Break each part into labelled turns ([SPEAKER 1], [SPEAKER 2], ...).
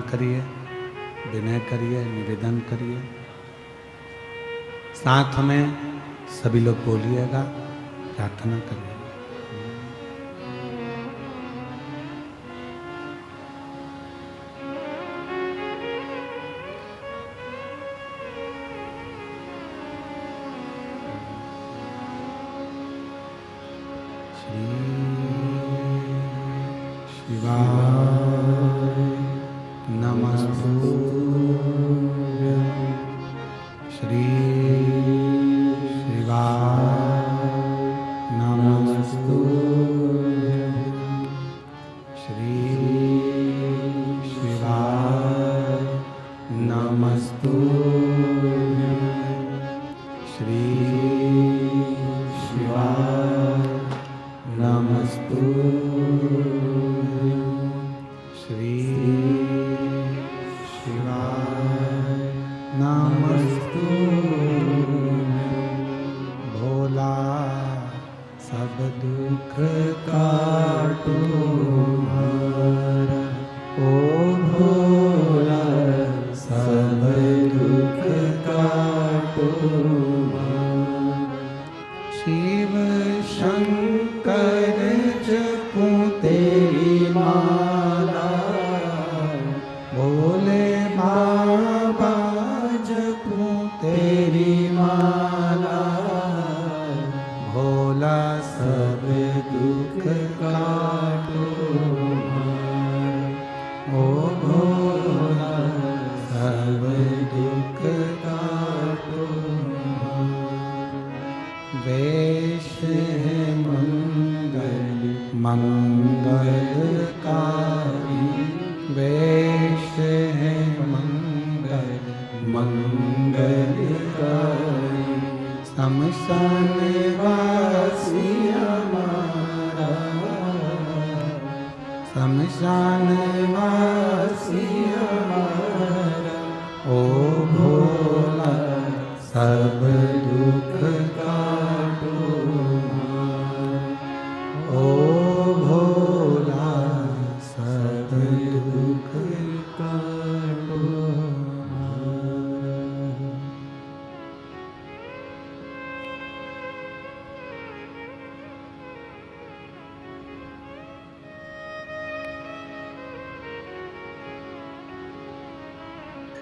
[SPEAKER 1] करिए, विनय करिए, निवेदन करिए। साथ में सभी लोग बोलिएगा, प्रार्थना करिए।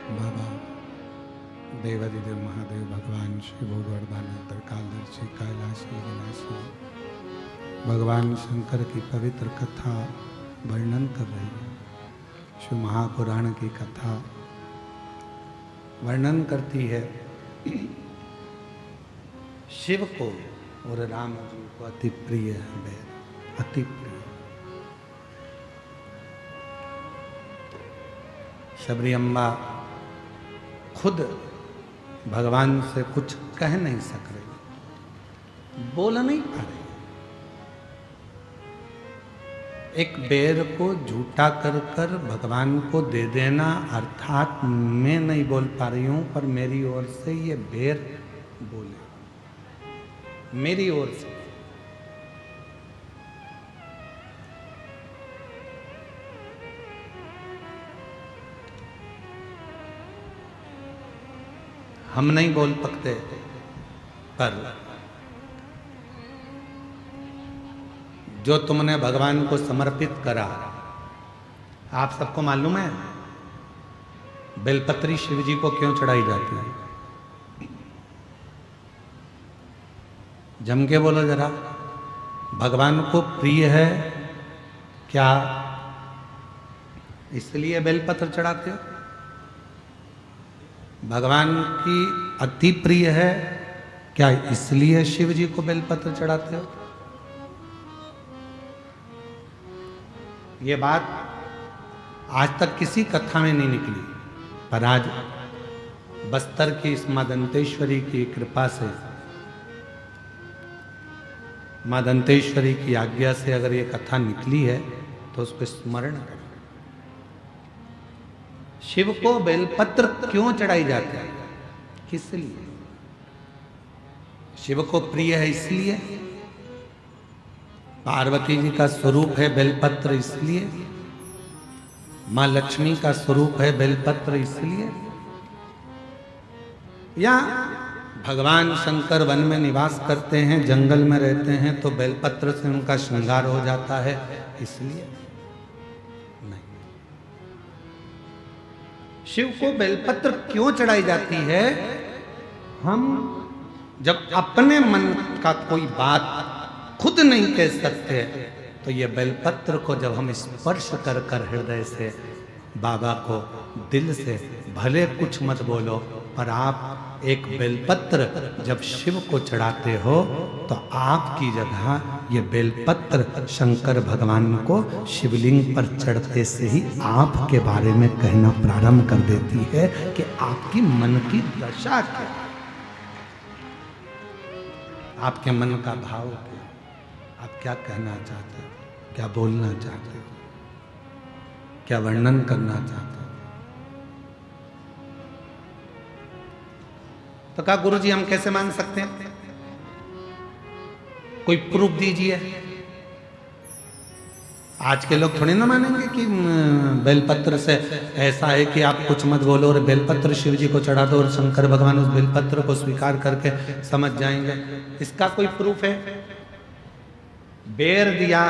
[SPEAKER 1] बाबा देवादिदेव महादेव भगवान श्री भोगवर्धन त्रिकालदर्शी कैलाशी विनाशी भगवान शंकर की पवित्र कथा वर्णन कर रही है। शिव महापुराण की कथा वर्णन करती है शिव को और राम जी को अति प्रिय है बैर, अति प्रिय। शबरी अम्बा खुद भगवान से कुछ कह नहीं सक रही, बोल नहीं पा रही। एक बेर को झूठा कर कर भगवान को दे देना, अर्थात मैं नहीं बोल पा रही हूं पर मेरी ओर से ये बेर बोले, मेरी ओर से। हम नहीं बोल सकते पर जो तुमने भगवान को समर्पित करा, आप सबको मालूम है बेलपत्री शिव जी को क्यों चढ़ाई जाती है? जम के बोलो जरा, भगवान को प्रिय है क्या इसलिए बेलपत्र चढ़ाते हो? भगवान की अति प्रिय है क्या इसलिए शिव जी को बेलपत्र चढ़ाते हो? ये बात आज तक किसी कथा में नहीं निकली, पर आज बस्तर की इस मां दंतेश्वरी की कृपा से, मां दंतेश्वरी की आज्ञा से अगर ये कथा निकली है तो उसको स्मरण करें। शिव को बेलपत्र क्यों चढ़ाई जाती है? किस लिए? शिव को प्रिय है इसलिए, पार्वती जी का स्वरूप है बेलपत्र इसलिए, माँ लक्ष्मी का स्वरूप है बेलपत्र, इसलिए या भगवान शंकर वन में निवास करते हैं, जंगल में रहते हैं, तो बेलपत्र से उनका श्रृंगार हो जाता है, इसलिए नहीं। शिव को बेलपत्र क्यों चढ़ाई जाती है? हम जब अपने मन का कोई बात खुद नहीं कह सकते, तो ये बेलपत्र को जब हम स्पर्श कर कर हृदय से बाबा को दिल से, भले कुछ मत बोलो, पर आप एक बेलपत्र जब शिव को चढ़ाते हो तो आपकी जगह ये बेलपत्र शंकर भगवान को शिवलिंग पर चढ़ते से ही आपके बारे में कहना प्रारंभ कर देती है कि आपकी मन की दशा क्या, आपके मन का भाव क्या, आप क्या कहना चाहते हो, क्या बोलना चाहते हो, क्या वर्णन करना चाहते हो। तो कहा गुरुजी हम कैसे मान सकते हैं, कोई प्रूफ दीजिए। आज के लोग थोड़ी ना मानेंगे कि बेलपत्र से ऐसा है कि आप कुछ मत बोलो और बेलपत्र शिव जी को चढ़ा दो और शंकर भगवान उस बेलपत्र को स्वीकार करके समझ जाएंगे। इसका कोई प्रूफ है? बेर दिया,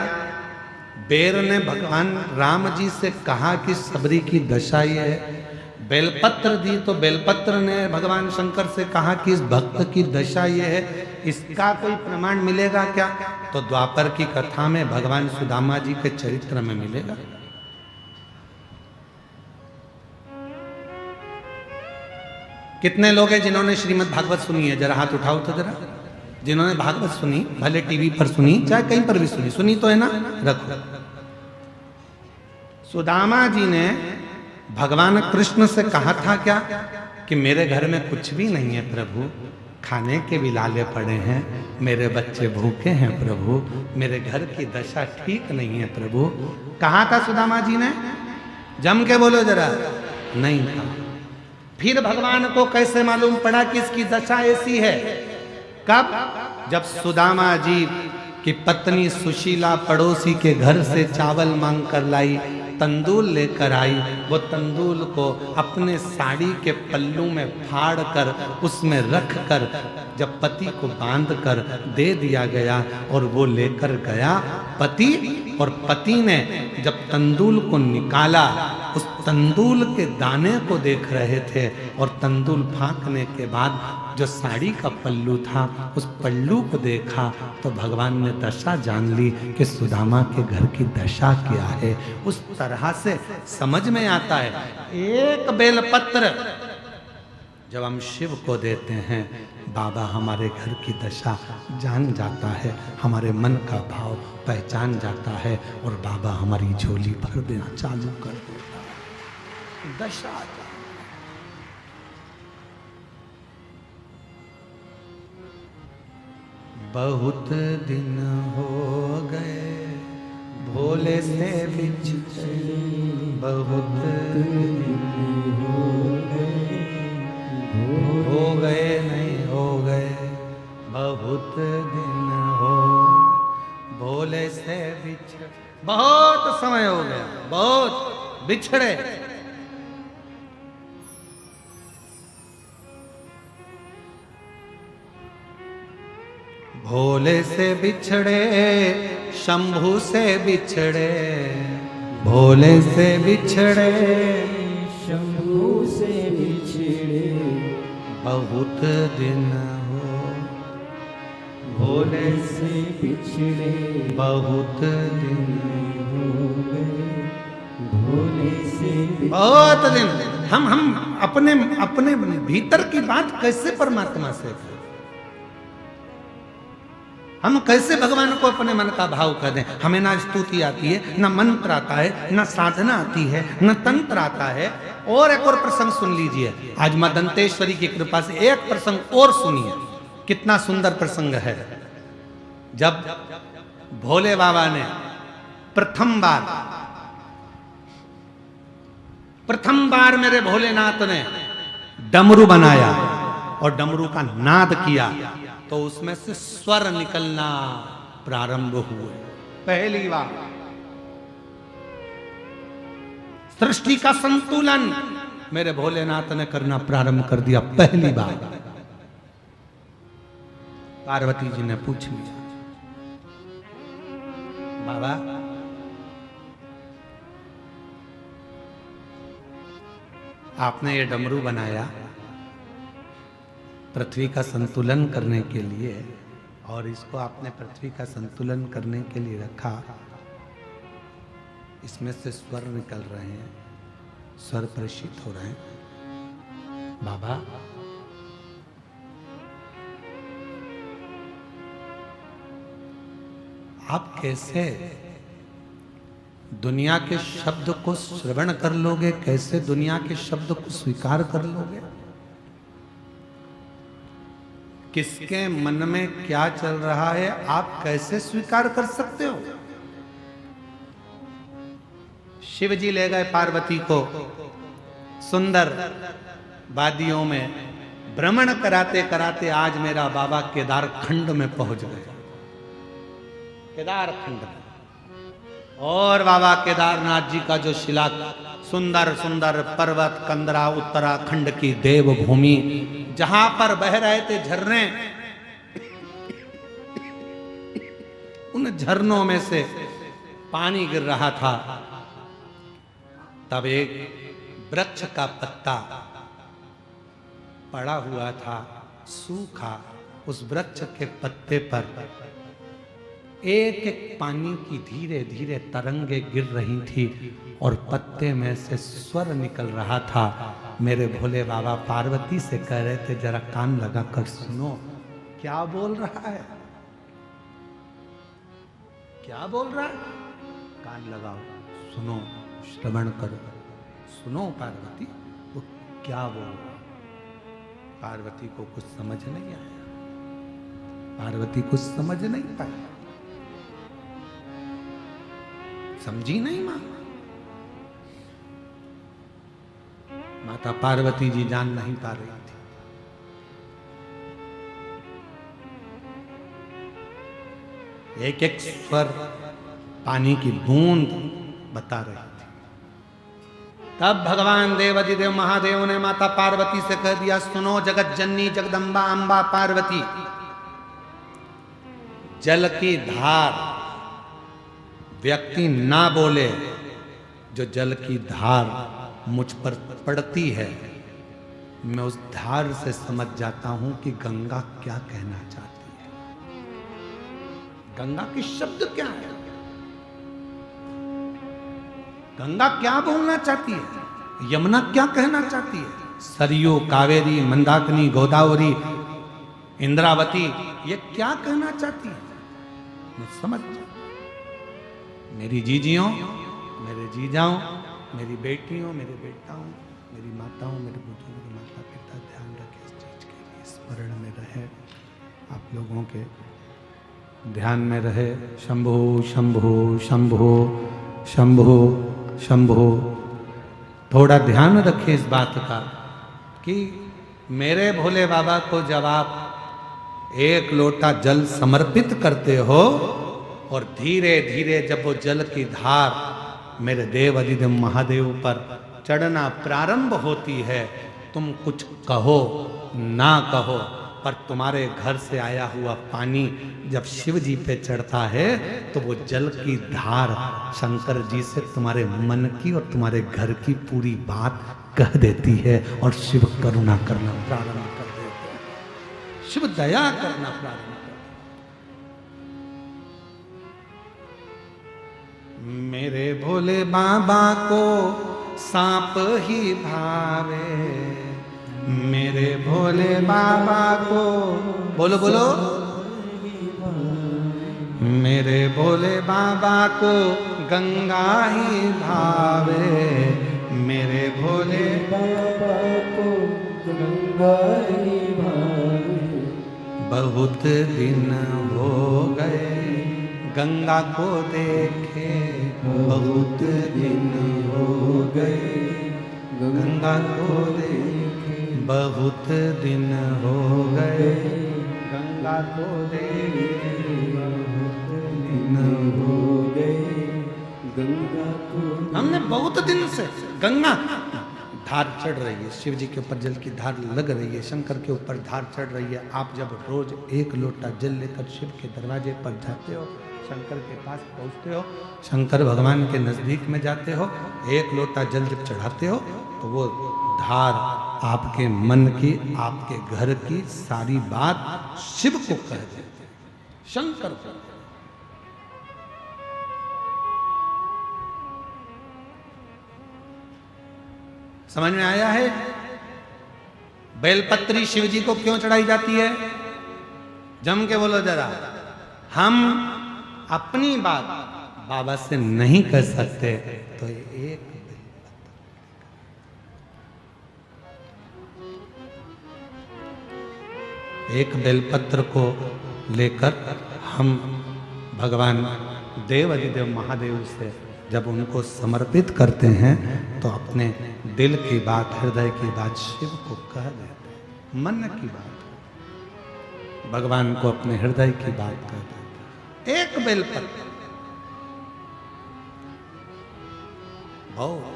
[SPEAKER 1] बेर ने भगवान राम जी से कहा कि सबरी की दशा ये है। बेलपत्र दी तो बेलपत्र ने भगवान शंकर से कहा कि इस भक्त की दशा ये है। इसका कोई प्रमाण मिलेगा क्या? तो द्वापर की कथा में भगवान सुदामा जी के चरित्र में मिलेगा। कितने लोग हैं जिन्होंने श्रीमद् भागवत सुनी है? जरा हाथ उठाओ तो जरा। जिन्होंने भागवत सुनी, भले टीवी पर सुनी चाहे कहीं पर भी सुनी, सुनी तो है ना, रखो। सुदामा जी ने भगवान कृष्ण से कहा था क्या कि मेरे घर में कुछ भी नहीं है प्रभु, खाने के भी लाले पड़े हैं, मेरे बच्चे भूखे हैं प्रभु, मेरे घर की दशा ठीक नहीं है प्रभु। कहा था सुदामा जी ने? जम के बोलो जरा। नहीं था। फिर भगवान को कैसे मालूम पड़ा कि इसकी दशा ऐसी है? कब? जब सुदामा जी की पत्नी सुशीला पड़ोसी के घर से चावल मांग कर लाई, तंदूल लेकर आई, वो तंदूल को अपने साड़ी के पल्लू में फाड़ कर उसमें रख कर जब पति को बांध कर दे दिया गया और वो लेकर गया पति, और पति ने जब तंदूल को निकाला, उस तंदूल के दाने को देख रहे थे और तंदूल फांकने के बाद जो साड़ी का पल्लू था उस पल्लू को देखा तो भगवान ने दशा जान ली कि सुदामा के घर की दशा क्या है। उस तरह से समझ में आता है। एक बेलपत्र जब हम शिव को देते हैं, बाबा हमारे घर की दशा जान जाता है, हमारे मन का भाव पहचान जाता है और बाबा हमारी झोली भर देना चालू कर देता है। दशा बहुत दिन हो गए भोले से बिछड़े, बहुत दिन हो गए नहीं हो गए, बहुत दिन हो भोले से बिछड़े, बहुत समय हो गया, बहुत बिछड़े। भोले से बिछड़े, शंभू से बिछड़े, भोले से बिछड़े,
[SPEAKER 2] शंभू से बिछड़े,
[SPEAKER 1] बहुत दिन हो
[SPEAKER 2] भोले से बिछड़े,
[SPEAKER 1] बहुत दिन
[SPEAKER 2] हो गए भोले से बिछड़े।
[SPEAKER 1] बहुत दिन। हम अपने अपने भीतर की बात कैसे परमात्मा से करें? हम कैसे भगवान को अपने मन का भाव कर दें? हमें ना स्तुति आती है, ना मंत्र आता है, ना साधना आती है, ना तंत्र आता है। और एक और प्रसंग सुन लीजिए, आज मां दंतेश्वरी की कृपा से एक प्रसंग और सुनिए, कितना सुंदर प्रसंग है। जब भोले बाबा ने प्रथम बार मेरे भोलेनाथ ने डमरू बनाया और डमरू का नाद किया तो उसमें से स्वर निकलना प्रारंभ हुए। पहली बार सृष्टि का संतुलन मेरे भोलेनाथ ने करना प्रारंभ कर दिया। पहली बार पार्वती जी ने पूछ लिया, बाबा आपने ये डमरू बनाया पृथ्वी का संतुलन करने के लिए, और इसको आपने पृथ्वी का संतुलन करने के लिए रखा, इसमें से स्वर निकल रहे हैं, स्वर प्रेषित हो रहे हैं। बाबा आप कैसे दुनिया के शब्द को श्रवण कर लोगे, कैसे दुनिया के शब्द को स्वीकार कर लोगे? किसके मन में क्या चल रहा है आप कैसे स्वीकार कर सकते हो? शिव जी ले गए पार्वती को सुंदर वादियों में, भ्रमण कराते कराते आज मेरा बाबा केदार खंड में पहुंच गए। केदार खंड में, और बाबा केदारनाथ जी का जो शिला, सुंदर सुंदर पर्वत कंदरा, उत्तराखंड की देवभूमि, जहां पर बह रहे थे झरने, उन झरनों में से पानी गिर रहा था। तब एक वृक्ष का पत्ता पड़ा हुआ था सूखा, उस वृक्ष के पत्ते पर एक एक पानी की धीरे धीरे तरंगे गिर रही थी और पत्ते में से स्वर निकल रहा था। मेरे भोले बाबा पार्वती से कह रहे थे, जरा कान लगा कर सुनो क्या बोल रहा है, क्या बोल रहा है, कान लगाओ, सुनो, श्रवण करो, सुनो पार्वती वो क्या बोल रहा है। पार्वती को कुछ समझ नहीं आया, पार्वती कुछ समझ नहीं पाई, समझी नहीं मां। माता पार्वती जी जान नहीं पा रही थी। एक एक स्वर पानी की बूंद बता रही थी। तब भगवान देवाधिदेव महादेव ने माता पार्वती से कह दिया, सुनो जगत जननी जगदम्बा अंबा पार्वती, जल की धार व्यक्ति ना बोले, जो जल की धार मुझ पर पड़ती है, मैं उस धार से समझ जाता हूं कि गंगा क्या कहना चाहती है, गंगा के शब्द क्या है, गंगा क्या बोलना चाहती है, यमुना क्या कहना चाहती है, सरयू, कावेरी, मंदाकिनी, गोदावरी, इंद्रावती, ये क्या कहना चाहती है, मैं समझ जाऊं। मेरी जीजियों, मेरे जीजाओं, मेरी बेटियों, मेरे बेटाओं, मेरी माताओं, मेरे बुजुर्ग माता पिता, ध्यान रखें इस चीज के लिए, स्मरण में रहे, आप लोगों के ध्यान में रहे। शंभो शंभो शंभो शंभो शंभो। थोड़ा ध्यान रखें इस बात का कि मेरे भोले बाबा को जब आप एक लोटा जल समर्पित करते हो और धीरे धीरे जब वो जल की धार मेरे देव अधिदेव महादेव पर चढ़ना प्रारंभ होती है, तुम कुछ कहो ना कहो, पर तुम्हारे घर से आया हुआ पानी जब शिव जी पे चढ़ता है तो वो जल की धार शंकर जी से तुम्हारे मन की और तुम्हारे घर की पूरी बात कह देती है और शिव करुणा करना प्रारंभ कर देते हैं, शिव दया करना प्रारंभ। मेरे भोले बाबा को सांप ही भावे, मेरे भोले बाबा को, बोलो बोलो, मेरे भोले बाबा को गंगा ही भावे, मेरे भोले
[SPEAKER 2] बाबा को गंगा ही भावे।
[SPEAKER 1] बहुत दिन हो गए गंगा को देखे, बहुत दिन हो गए गंगा को देखे, बहुत दिन हो गए गंगा को देखे, बहुत दिन हो गए
[SPEAKER 2] गंगा को
[SPEAKER 1] हमने बहुत दिन से गंगा धार चढ़ रही है, शिव जी के ऊपर जल की धार लग रही है, शंकर के ऊपर धार चढ़ रही है। आप जब रोज एक लोटा जल लेकर शिव के दरवाजे पर जाते हो, शंकर के पास पहुंचते हो, शंकर भगवान के नजदीक में जाते हो, एक लोटा जल जब चढ़ाते हो तो वो धार आपके मन की, आपके घर की सारी बात शिव को कह देते हैं, शंकर को। समझ में आया है? बेलपत्री शिव जी को क्यों चढ़ाई जाती है? जम के बोलो जरा। हम अपनी बात बाबा से नहीं कर सकते तो एक बेलपत्र को लेकर हम भगवान देव अधिदेव महादेव से जब उनको समर्पित करते हैं तो अपने दिल की बात, हृदय की बात शिव को कह देते हैं, मन की बात भगवान को अपने हृदय की बात कह देते हैं। एक बेलपत्र बहुत,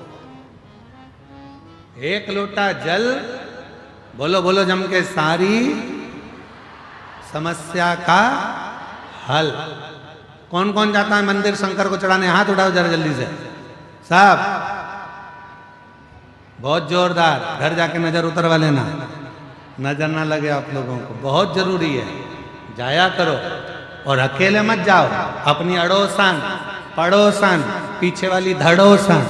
[SPEAKER 1] एक लोटा जल, बोलो बोलो जम के, सारी समस्या का हल। कौन कौन जाता है मंदिर शंकर को चढ़ाने? हाथ उठाओ जरा जल्दी से सब, बहुत जोरदार। घर जाके नजर उतरवा लेना, नजर ना लगे आप लोगों को, बहुत जरूरी है, जाया करो। और अकेले मत जाओ, अपनी अड़ोसान पड़ोसान पीछे वाली धड़ोसान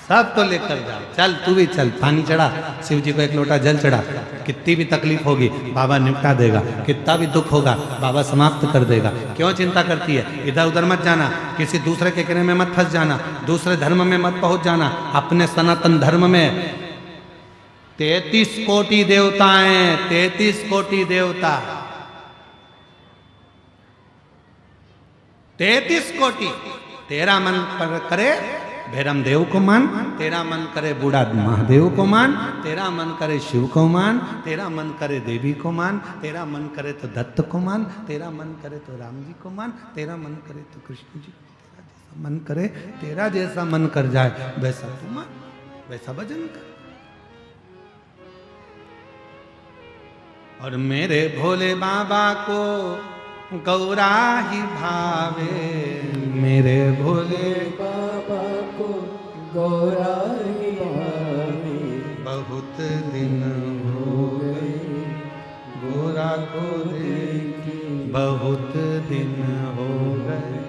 [SPEAKER 1] सबको लेकर जाओ। चल तू भी चल, पानी चढ़ा, शिव जी को एक लोटा जल चढ़ा। कितनी भी तकलीफ होगी बाबा निपटा देगा, कितना भी दुख होगा बाबा समाप्त कर देगा। क्यों चिंता करती है? इधर उधर मत जाना, किसी दूसरे के कहने में मत फंस जाना, दूसरे धर्म में मत पहुंच जाना। अपने सनातन धर्म में 33 कोटि देवताएं, 33 कोटि देवता, 33 कोटि। तेरा मन पर करे भैरम देव को मान, तेरा मन करे बूढ़ा महादेव को मान, तेरा मन करे शिव को मान, तेरा मन करे देवी को मान, तेरा मन करे तो दत्त को मान, तेरा मन करे तो राम जी को मान, तेरा मन करे तो कृष्ण जी को, तेरा जैसा मन करे, तेरा जैसा मन कर जाए वैसा तू मान, वैसा भजन कर। और मेरे भोले बाबा को गौरा ही भावे, मेरे भोले
[SPEAKER 2] बाबा को गौरा ही भावे।
[SPEAKER 1] बहुत दिन हो गए गौरा को देखे, बहुत दिन हो गए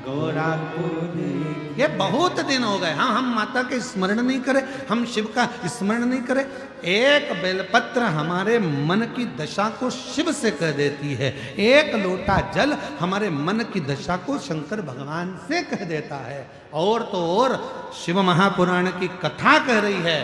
[SPEAKER 1] गौरा को देखे। ये बहुत दिन हो गए। हाँ, हम माता के स्मरण नहीं करें, हम शिव का स्मरण नहीं करें। एक बेलपत्र हमारे मन की दशा को शिव से कह देती है, एक लोटा जल हमारे मन की दशा को शंकर भगवान से कह देता है। और तो और शिव महापुराण की कथा कह रही है,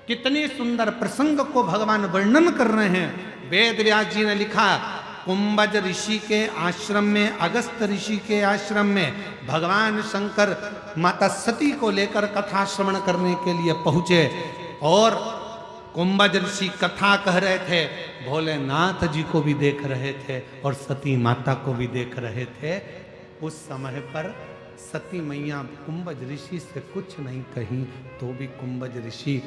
[SPEAKER 1] कितनी सुंदर प्रसंग को भगवान वर्णन कर रहे हैं। वेद व्यास जी ने लिखा, कुंभज ऋषि के आश्रम में, अगस्त ऋषि के आश्रम में भगवान शंकर माता सती को लेकर कथा श्रवण करने के लिए पहुंचे। और कुंभज ऋषि कथा कह रहे थे, भोलेनाथ जी को भी देख रहे थे और सती माता को भी देख रहे थे। उस समय पर सती मैया कुंभज ऋषि से कुछ नहीं कही, तो भी कुंभज ऋषि,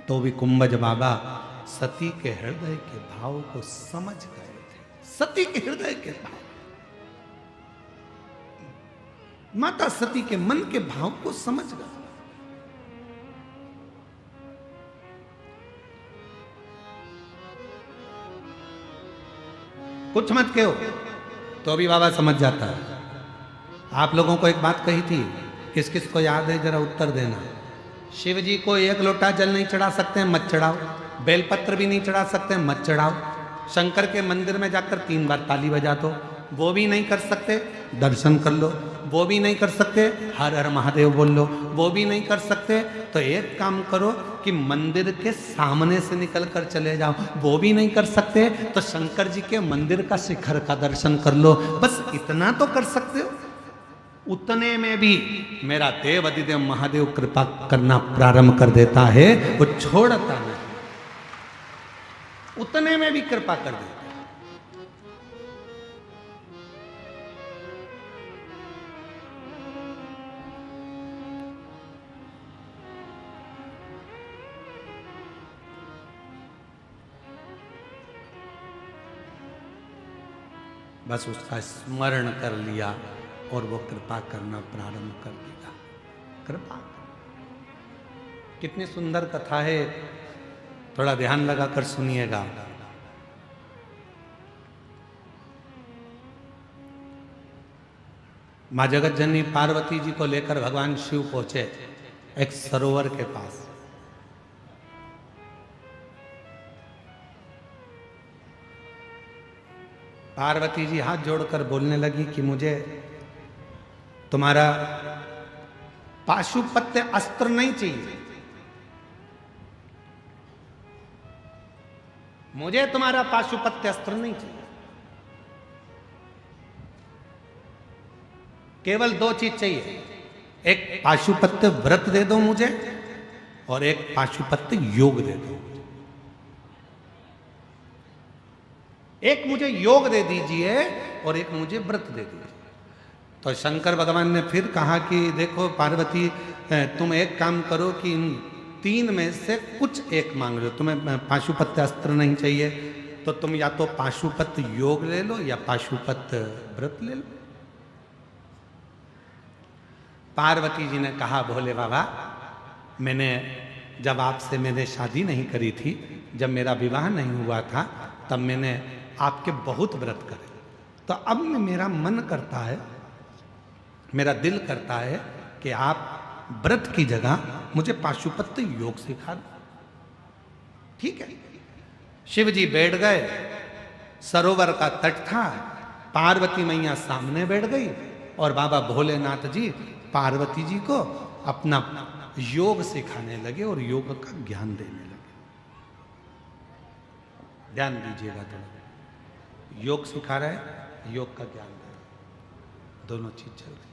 [SPEAKER 1] तो भी कुंभज बाबा सती के हृदय के भाव को समझ गए थे। सती के हृदय के भाव, माता सती के मन के भाव को समझ गए। कुछ मत कहो तो भी बाबा समझ जाता है। आप लोगों को एक बात कही थी, किस किस को याद है जरा उत्तर देना। शिव जी को एक लोटा जल नहीं चढ़ा सकते, मत चढ़ाओ। बेलपत्र भी नहीं चढ़ा सकते, मत चढ़ाओ। शंकर के मंदिर में जाकर 3 बार ताली बजा दो, वो भी नहीं कर सकते, दर्शन कर लो। वो भी नहीं कर सकते, हर हर महादेव बोल लो। वो भी नहीं कर सकते तो एक काम करो कि मंदिर के सामने से निकल कर चले जाओ। वो भी नहीं कर सकते तो शंकर जी के मंदिर का शिखर का दर्शन कर लो। बस इतना तो कर सकते हो। उतने में भी मेरा देव अधिदेव महादेव कृपा करना प्रारंभ कर देता है, वो छोड़ता नहीं, उतने में भी कृपा कर देता है। बस उसका स्मरण कर लिया और वो कृपा करना प्रारंभ कर दिया। कृपा, कितनी सुंदर कथा है, थोड़ा ध्यान लगाकर सुनिएगा। मां जगत जननी पार्वती जी को लेकर भगवान शिव पहुंचे एक सरोवर के पास। पार्वती जी हाथ जोड़कर बोलने लगी कि मुझे तुम्हारा पाशुपत्य अस्त्र नहीं चाहिए, मुझे तुम्हारा पाशुपत्य अस्त्र नहीं चाहिए, केवल दो चीज चाहिए, एक पाशुपत्य व्रत दे दो मुझे और एक पाशुपत्य योग दे दो। एक मुझे योग दे दीजिए और एक मुझे व्रत दे दीजिए। तो शंकर भगवान ने फिर कहा कि देखो पार्वती, तुम एक काम करो कि इन तीन में से कुछ एक मांग लो। तुम्हें पाशुपत्य अस्त्र नहीं चाहिए तो तुम या तो पाशुपत्य योग ले लो या पाशुपत्य व्रत ले लो। पार्वती जी ने कहा भोले बाबा, जब आपसे मैंने शादी नहीं करी थी, जब मेरा विवाह नहीं हुआ था, तब मैंने आपके बहुत व्रत करे। तो अब मेरा मन करता है, मेरा दिल करता है कि आप व्रत की जगह मुझे पाशुपत्य योग सिखा दो। ठीक है। शिव जी बैठ गए, सरोवर का तट था, पार्वती मैया सामने बैठ गई और बाबा भोलेनाथ जी पार्वती जी को अपना योग सिखाने लगे और योग का ज्ञान देने लगे। ध्यान दीजिएगा, थोड़ा योग सिखा रहे हैं, योग का ज्ञान दे रहे, दोनों चीज चल रही।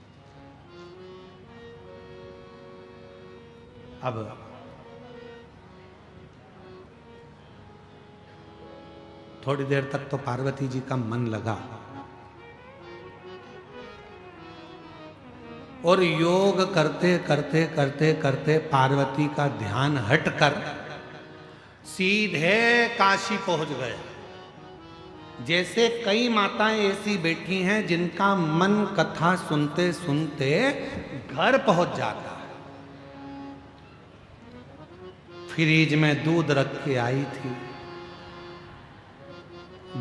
[SPEAKER 1] अब थोड़ी देर तक तो पार्वती जी का मन लगा और योग करते करते करते करते पार्वती का ध्यान हटकर सीधे काशी पहुंच गए। जैसे कई माताएं ऐसी बैठी हैं जिनका मन कथा सुनते सुनते घर पहुंच जाता है। फ्रिज में दूध रख के आई थी,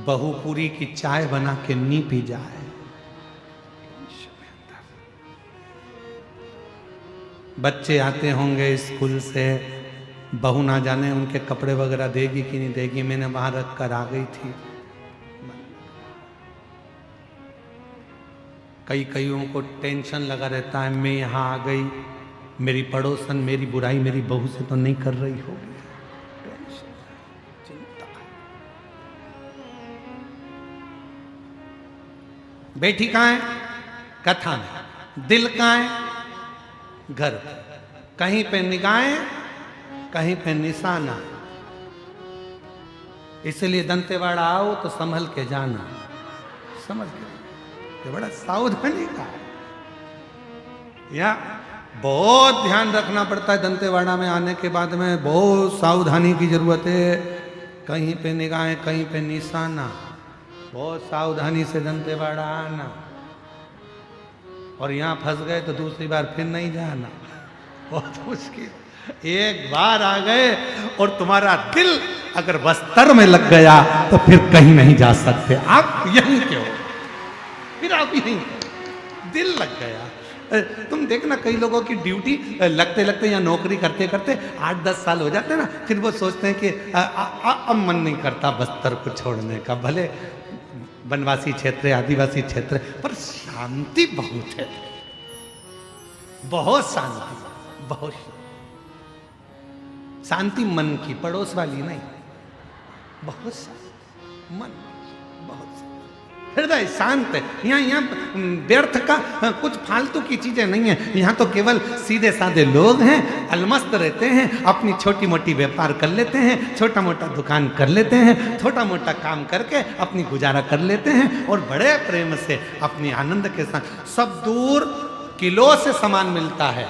[SPEAKER 1] बहू पूरी की चाय बना के नी पी जाए। बच्चे आते होंगे स्कूल से, बहू ना जाने उनके कपड़े वगैरह देगी कि नहीं देगी, मैंने वहां रख कर आ गई थी। कईयों को टेंशन लगा रहता है, मैं यहां आ गई, मेरी पड़ोसन मेरी बुराई मेरी बहू से तो नहीं कर रही होगी। टेंशन, चिंता। बैठी कहां है? कथा में। दिल कहां है? घर। कहीं पे निगाहें, कहीं पे निशाना। इसलिए दंतेवाड़ा आओ तो संभल के जाना, समझ गए, ये बड़ा सावधानी का है। या बहुत ध्यान रखना पड़ता है दंतेवाड़ा में आने के बाद में, बहुत सावधानी की जरूरत है। कहीं पे निगाहें, कहीं पे निशाना, बहुत सावधानी से दंतेवाड़ा आना। और यहां फंस गए तो दूसरी बार फिर नहीं जाना, बहुत मुश्किल। एक बार आ गए और तुम्हारा दिल अगर बस्तर में लग गया तो फिर कहीं नहीं जा सकते। आप यहीं क्यों, फिर आप यहीं, दिल लग गया। तुम देखना कई लोगों की ड्यूटी लगते लगते या नौकरी करते करते 8-10 साल हो जाते हैं ना, फिर वो सोचते हैं कि अब मन नहीं करता बस्तर को छोड़ने का। भले वनवासी क्षेत्र, आदिवासी क्षेत्र, पर शांति बहुत है, बहुत शांति, बहुत शांति मन की, पड़ोस वाली नहीं, बहुत शांति, मन बहुत शांति, हृदय शांत है। यहाँ व्यर्थ का कुछ फालतू की चीजें नहीं है। यहाँ तो केवल सीधे साधे लोग हैं, अलमस्त रहते हैं, अपनी छोटी मोटी व्यापार कर लेते हैं, छोटा मोटा दुकान कर लेते हैं, छोटा मोटा काम करके अपनी गुजारा कर लेते हैं और बड़े प्रेम से अपनी आनंद के साथ। सब दूर किलो से सामान मिलता है।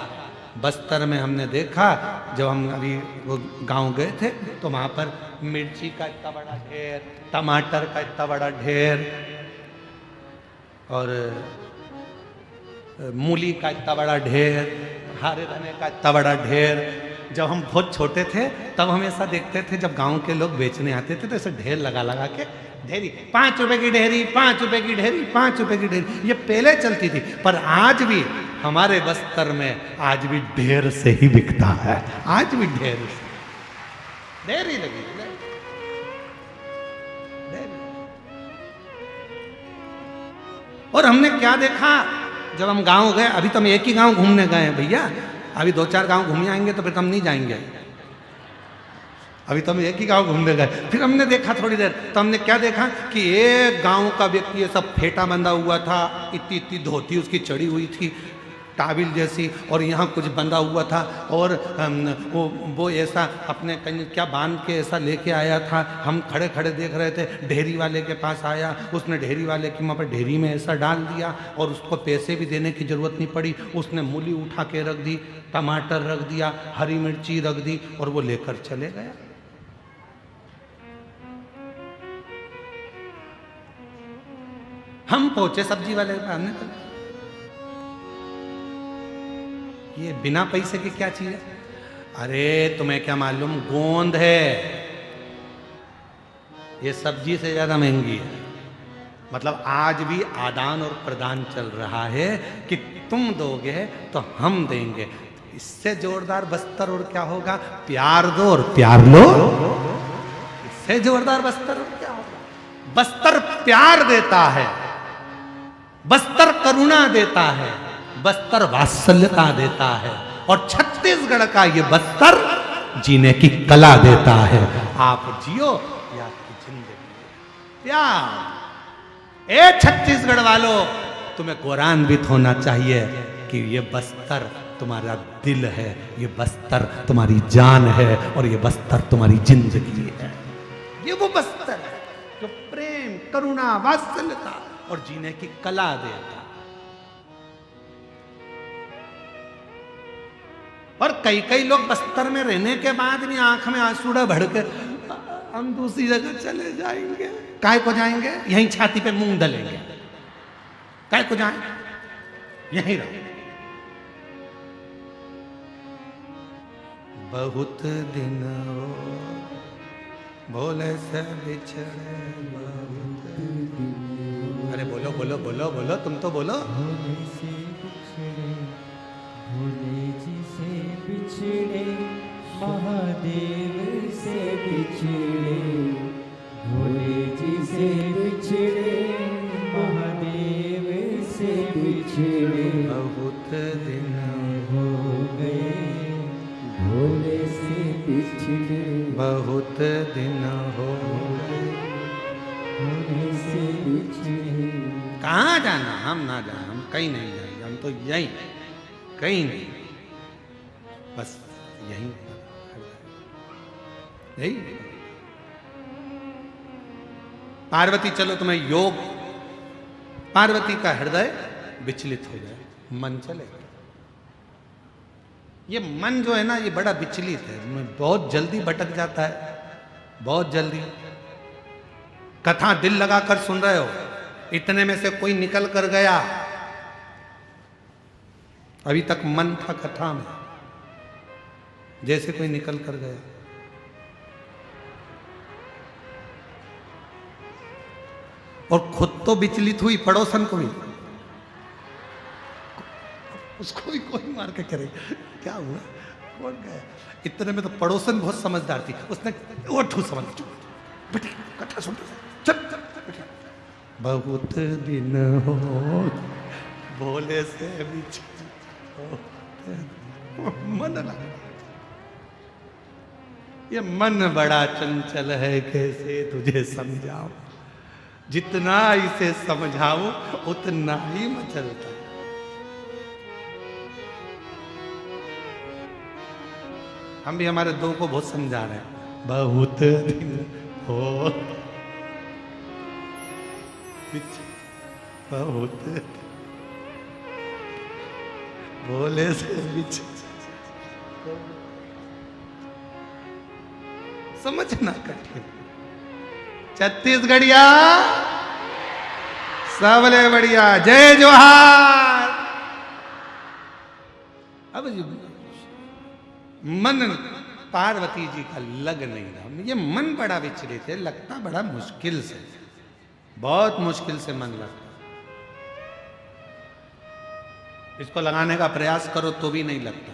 [SPEAKER 1] बस्तर में हमने देखा, जब हम अभी वो गांव गए थे तो वहां पर मिर्ची का इतना बड़ा ढेर, टमाटर का इतना बड़ा ढेर, और मूली का इतना बड़ा ढेर, हरे धने का इतना बड़ा ढेर। जब हम बहुत छोटे थे तब हम ऐसा देखते थे, जब गांव के लोग बेचने आते थे तो ऐसे ढेर लगा लगा के, ढेरी 5 रुपए की ढेरी, 5 रुपए की ढेरी, 5 रुपए की ढेरी, ये पहले चलती थी। पर आज भी हमारे बस्तर में आज भी ढेर से ही बिकता है, आज भी ढेर से ढेरी लगी ढेर। और हमने क्या देखा जब हम गांव गए, अभी तो हम एक ही गांव घूमने गए हैं भैया, अभी 2-4 गांव घूम आएंगे तो फिर हम नहीं जाएंगे। अभी तो हम एक ही गांव घूमने गए, फिर हमने देखा थोड़ी देर, तो हमने क्या देखा कि एक गांव का व्यक्ति ये सब फेटा बंधा हुआ था, इतनी इतनी धोती उसकी चढ़ी हुई थी टाबिल जैसी, और यहाँ कुछ बंधा हुआ था, और वो ऐसा अपने कहीं क्या बांध के ऐसा लेके आया था। हम खड़े खड़े देख रहे थे, ढेरी वाले के पास आया, उसने ढेरी वाले की वहाँ पर ढेरी में ऐसा डाल दिया, और उसको पैसे भी देने की ज़रूरत नहीं पड़ी। उसने मूली उठा के रख दी, टमाटर रख दिया, हरी मिर्ची रख दी, और वो लेकर चले गया। हम पहुंचे सब्जी वाले के पास, हमने ये बिना पैसे की क्या चीज है? अरे तुम्हें क्या मालूम, गोंद है, ये सब्जी से ज्यादा महंगी है। मतलब आज भी आदान और प्रदान चल रहा है कि तुम दोगे तो हम देंगे। इससे जोरदार बस्तर और क्या होगा? प्यार दो और प्यार लो, इससे जोरदार बस्तर और क्या होगा? बस्तर प्यार देता है, बस्तर करुणा देता है, बस्तर वात्सल्यता देता है, और छत्तीसगढ़ का ये बस्तर जीने की कला देता है। आप जियो या आपकी जिंदगी प्यार। ए छत्तीसगढ़ वालों, तुम्हें गौरवान्वित होना चाहिए कि ये बस्तर तुम्हारा दिल है, ये बस्तर तुम्हारी जान है, और ये बस्तर तुम्हारी जिंदगी है। ये वो बस्तर है जो प्रेम, करुणा, वात्सल्यता और जीने की कला देता। और कई कई लोग बस्तर में रहने के बाद भी आंख में आंसू भर के हम दूसरी जगह चले जाएंगे। काय को जाएंगे? यहीं छाती पे मूंग डलेंगे। काय को जाएंगे? यहीं रहो। बहुत दिन हो भोले से बिछड़े, बहुत दिन। अरे बोलो बोलो बोलो बोलो, तुम तो बोलो।
[SPEAKER 2] भोले से बिछड़े, भोले जी से बिछड़े, महादेव से बिछड़े, भोले जी से बिछड़े, महादेव से बिछड़े,
[SPEAKER 1] बहुत दिन
[SPEAKER 2] हो गए भोले से बिछड़े,
[SPEAKER 1] बहुत दिन हो गए
[SPEAKER 2] भोले से बिछड़े।
[SPEAKER 1] कहाँ जाना? हम ना जाए, हम कहीं नहीं जाएंगे, हम तो यहीं, कहीं नहीं, बस यहीं यही। पार्वती, चलो तुम्हें योग, पार्वती का हृदय विचलित हो जाए, मन चलेगा। ये मन जो है ना, ये बड़ा विचलित है, बहुत जल्दी भटक जाता है, बहुत जल्दी। कथा दिल लगाकर सुन रहे हो, इतने में से कोई निकल कर गया, अभी तक मन था कथा में, जैसे कोई निकल कर गया। और खुद तो विचलित हुई, पड़ोसन को भी, उसको भी कोई मार के करे, क्या हुआ, कौन गया? इतने में तो पड़ोसन बहुत समझदार थी, उसने वो ठू समझ, बेटी कथा सुन, चल चल बेटी। बहुत दिन हो भोले से मन लगा। ये मन बड़ा चंचल है, कैसे तुझे समझाऊं, जितना इसे समझाऊं उतना ही मचलता है। हम भी हमारे दो को बहुत समझा रहे हैं। बहुत दिन हो, बहुत भोले से बिछ, समझना कठिन। छत्तीसगढ़िया सबले बढ़िया, जय जोहार। अब मन पार्वती जी का लग नहीं रहा, ये मन बड़ा विचलित है, लगता बड़ा मुश्किल से, बहुत मुश्किल से मन लगता। इसको लगाने का प्रयास करो तो भी नहीं लगता।